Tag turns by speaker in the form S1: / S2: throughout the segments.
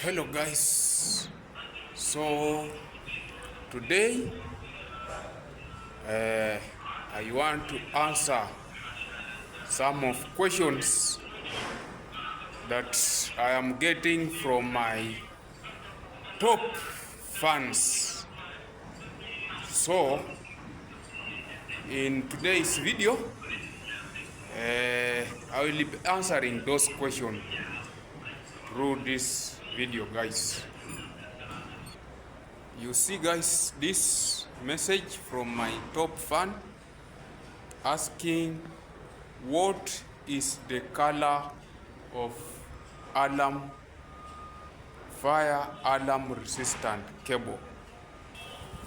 S1: Hello guys, so today I want to answer some of questions that I am getting from my top fans. So in today's video I will be answering those questions through this video, guys. You see guys, this message from my top fan asking what is the color of fire alarm resistant cable.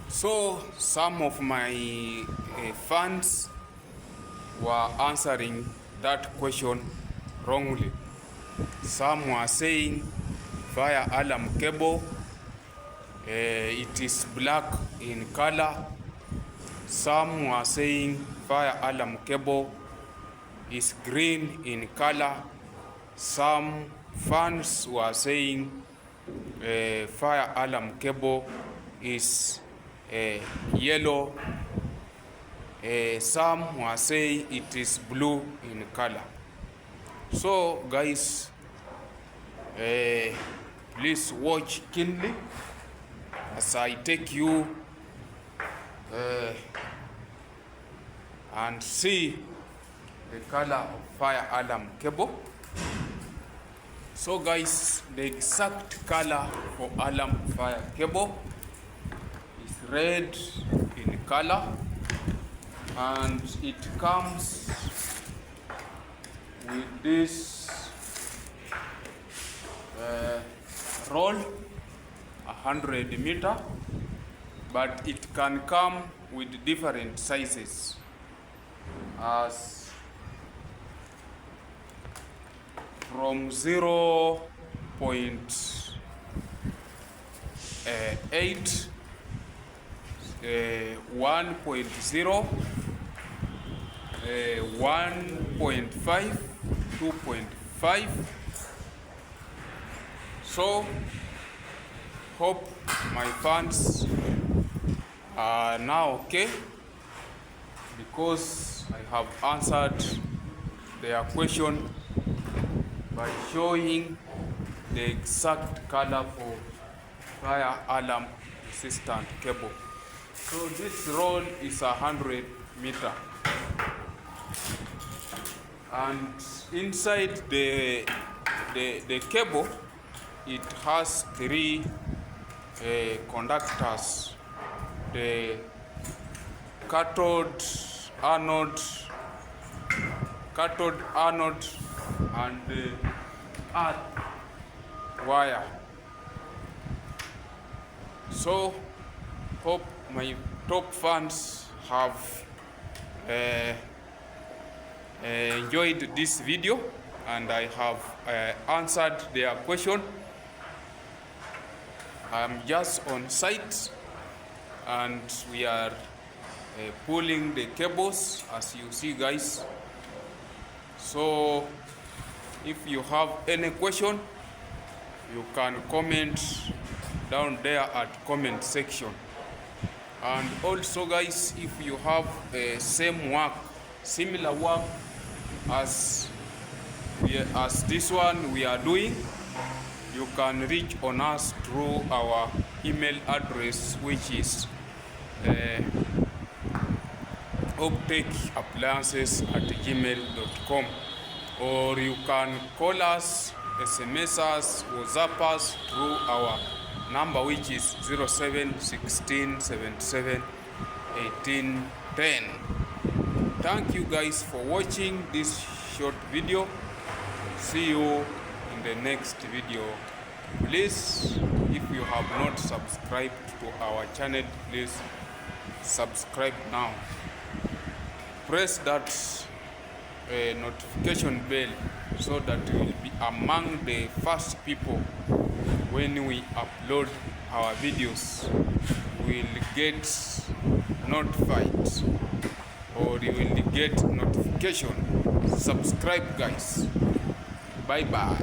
S1: So some of my fans were answering that question wrongly. Some were saying fire alarm cable, it is black in color. Some were saying fire alarm cable is green in color. Some fans were saying fire alarm cable is yellow. Some were saying it is blue in color. So guys, please watch keenly as I take you and see the color of fire alarm cable. So guys, the exact color for alarm fire cable is red in color, and it comes with this roll 100 meter, but it can come with different sizes as from 0.8 1.0 1.5 2.5. So hope my fans are now okay, because I have answered their question by showing the exact color for fire alarm resistant cable. So this roll is 100 meter, and inside the cable it has three conductors: the cathode, anode, and the earth wire. So hope my top fans have enjoyed this video, and I have answered their question. I'm just on site and we are pulling the cables, as you see guys. So if you have any question, you can comment down there at comment section. And also guys, if you have similar work as this one we are doing, you can reach on us through our email address, which is optechappliances@gmail.com, or you can call us, SMS us, WhatsApp us through our number, which is 0716771810. Thank you guys for watching this short video. See you in the next video. Please, if you have not subscribed to our channel, please subscribe now. Press that notification bell so that you will be among the first people when we upload our videos. You will get notified, or you will get notification. Subscribe guys. Bye bye.